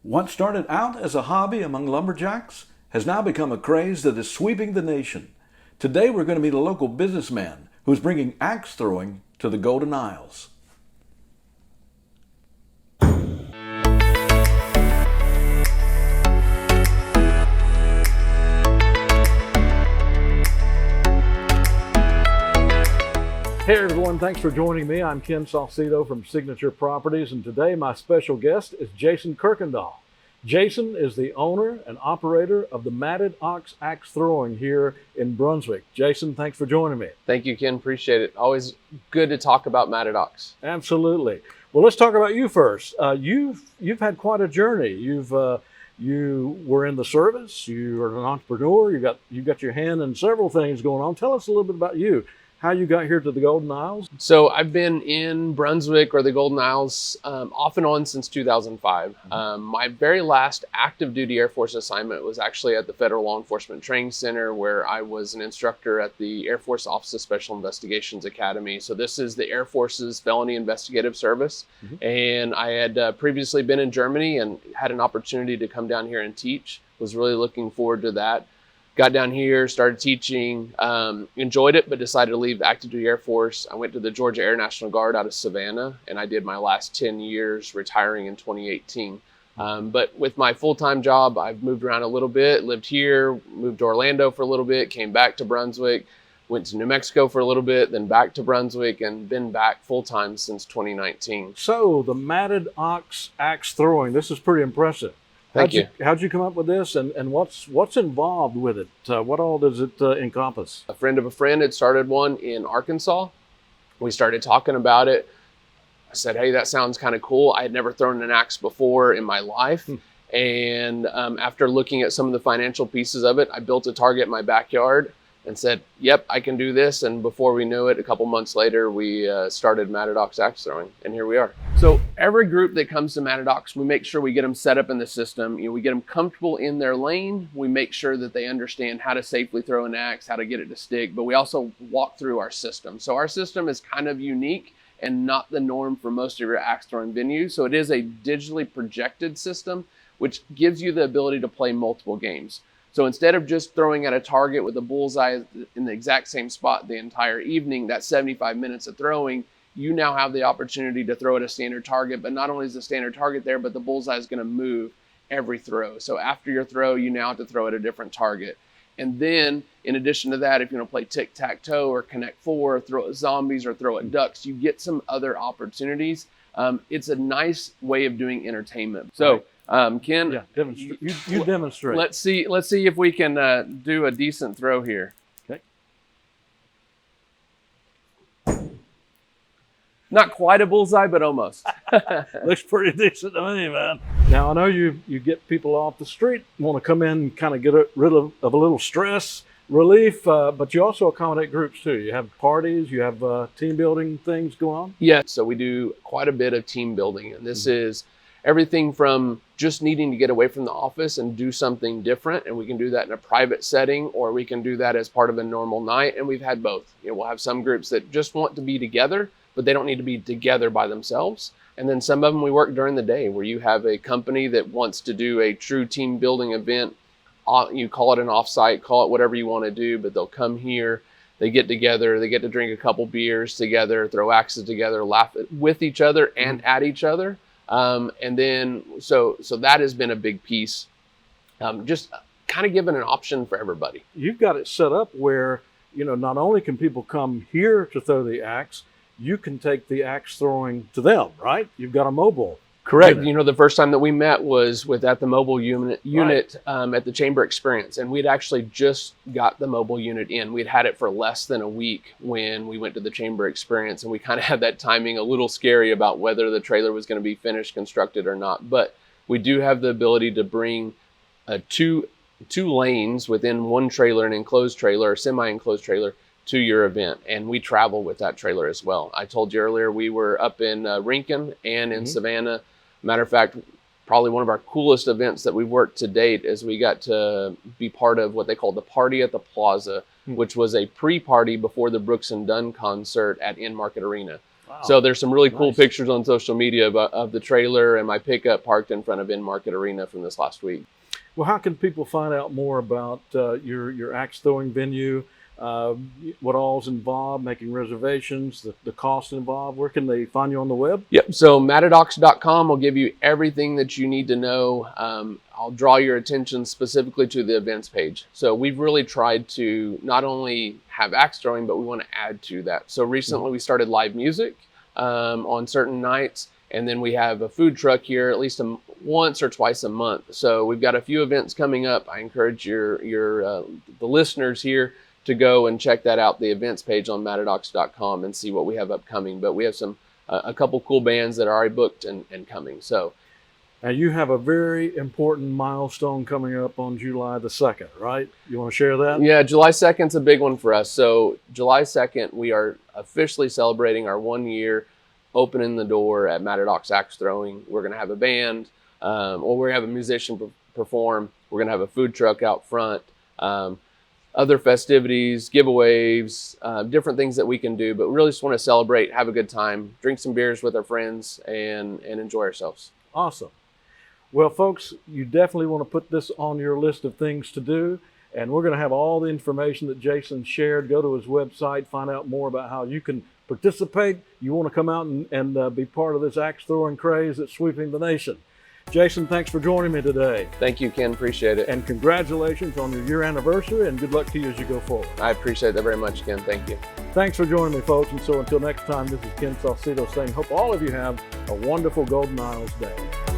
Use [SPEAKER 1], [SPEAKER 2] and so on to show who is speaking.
[SPEAKER 1] What started out as a hobby among lumberjacks has now become a craze that is sweeping the nation. Today we're going to meet a local businessman who's bringing axe throwing to the Golden Isles. Hey everyone, thanks for joining me. I'm Ken Salcido from Signature Properties, and today my special guest is Jason Kuykendall. Jason is the owner and operator of the Matted Ox Axe Throwing here in Brunswick. Jason, thanks for joining me.
[SPEAKER 2] Thank you, Ken. Appreciate it. Always good to talk about Matted Ox.
[SPEAKER 1] Absolutely. Well, let's talk about you first. You've had quite a journey. You were in the service. You are an entrepreneur. You got your hand in several things going on. Tell us a little bit about you. How you got here to the Golden Isles?
[SPEAKER 2] So I've been in Brunswick or the Golden Isles off and on since 2005. My very last active duty Air Force assignment was actually at the Federal Law Enforcement Training Center, where I was an instructor at the Air Force Office of Special Investigations Academy. So this is the Air Force's felony investigative service. And I had previously been in Germany and had an opportunity to come down here and teach. Was really looking forward to that. Got down here, started teaching, enjoyed it, but decided to leave active duty Air Force. I went to the Georgia Air National Guard out of Savannah, and I did my last 10 years, retiring in 2018. But with my full-time job, I've moved around a little bit, lived here, moved to Orlando for a little bit, came back to Brunswick, went to New Mexico for a little bit, then back to Brunswick, and been back full-time since 2019.
[SPEAKER 1] So the Matted Ox Axe Throwing, this is pretty impressive.
[SPEAKER 2] Thank you.
[SPEAKER 1] How'd you come up with this, and what's involved with it? What all does it encompass?
[SPEAKER 2] A friend of a friend had started one in Arkansas. We started talking about it. I said, hey, that sounds kind of cool. I had never thrown an axe before in my life. And after looking at some of the financial pieces of it, I built a target in my backyard and said, yep, I can do this. And before we knew it, a couple months later, we started Matted Ox Axe Throwing, and here we are. So every group that comes to Matted Ox, we make sure we get them set up in the system. We get them comfortable in their lane. We make sure that they understand how to safely throw an axe, how to get it to stick, but we also walk through our system. So our system is kind of unique and not the norm for most of your axe throwing venues. So it is a digitally projected system, which gives you the ability to play multiple games. So instead of just throwing at a target with a bullseye in the exact same spot the entire evening, that's 75 minutes of throwing, you now have the opportunity to throw at a standard target. But not only is the standard target there, but the bullseye is going to move every throw. So after your throw, you now have to throw at a different target. And then in addition to that, if you want to play tic-tac-toe or Connect Four, or throw at zombies or throw at ducks, you get some other opportunities. It's a nice way of doing entertainment. So. Ken,
[SPEAKER 1] Yeah, you demonstrate.
[SPEAKER 2] Let's see if we can do a decent throw here.
[SPEAKER 1] Okay.
[SPEAKER 2] Not quite a bullseye, but almost.
[SPEAKER 1] Looks pretty decent to me, man. Now I know you get people off the street, want to come in and kind of get rid of a little stress relief, but you also accommodate groups too. You have parties, you have team building things going on.
[SPEAKER 2] Yeah, so we do quite a bit of team building, and this is everything from just needing to get away from the office and do something different. And we can do that in a private setting, or we can do that as part of a normal night. And we've had both. We'll have some groups that just want to be together, but they don't need to be together by themselves. And then some of them we work during the day, where you have a company that wants to do a true team building event. You call it an offsite, call it whatever you want to do, but they'll come here, they get together, they get to drink a couple beers together, throw axes together, laugh with each other and at each other. And then, so that has been a big piece, just kind of giving an option for everybody.
[SPEAKER 1] You've got it set up where, not only can people come here to throw the axe, you can take the axe throwing to them, right? You've got a mobile.
[SPEAKER 2] Correct. The first time that we met was at the mobile unit right. At the Chamber Experience. And we'd actually just got the mobile unit in. We'd had it for less than a week when we went to the Chamber Experience. And we kind of had that timing a little scary about whether the trailer was going to be finished, constructed or not. But we do have the ability to bring two lanes within one trailer, an enclosed trailer, a semi-enclosed trailer, to your event. And we travel with that trailer as well. I told you earlier, we were up in Rincon and in Savannah. Matter of fact, probably one of our coolest events that we've worked to date is we got to be part of what they call the Party at the Plaza, which was a pre-party before the Brooks and Dunn concert at In Market Arena.
[SPEAKER 1] Wow.
[SPEAKER 2] So there's some really cool
[SPEAKER 1] Nice.
[SPEAKER 2] pictures on social media of the trailer and my pickup parked in front of In-Market Arena from this last week.
[SPEAKER 1] Well, how can people find out more about your axe throwing venue? What all's involved, making reservations, the cost involved? Where can they find you on the web?
[SPEAKER 2] Yep. So matadox.com will give you everything that you need to know. I'll draw your attention specifically to the events page. So we've really tried to not only have axe throwing, but we want to add to that. So recently we started live music on certain nights, and then we have a food truck here at least once or twice a month. So we've got a few events coming up. I encourage the listeners here to go and check that out, the events page on matadox.com, and see what we have upcoming. But we have a couple cool bands that are already booked and coming. So
[SPEAKER 1] Now, you have a very important milestone coming up on July the 2nd, right? You want to share that?
[SPEAKER 2] yeah, July 2nd is a big one for us. So July 2nd, we are officially celebrating our 1 year opening the door at Matadox Axe Throwing. We're going to have a band, or we're going to have a musician perform. We're going to have a food truck out front. Other festivities, giveaways, different things that we can do, but we really just want to celebrate, have a good time, drink some beers with our friends, and enjoy ourselves.
[SPEAKER 1] Awesome. Well, folks, you definitely want to put this on your list of things to do, and we're going to have all the information that Jason shared. Go to his website, find out more about how you can participate. You want to come out and be part of this axe throwing craze that's sweeping the nation. Jason, thanks for joining me today.
[SPEAKER 2] Thank you, Ken. Appreciate it.
[SPEAKER 1] And congratulations on your year anniversary, and good luck to you as you go forward.
[SPEAKER 2] I appreciate that very much, Ken. Thank you.
[SPEAKER 1] Thanks for joining me, folks. And so until next time, this is Ken Salcido saying, hope all of you have a wonderful Golden Isles day.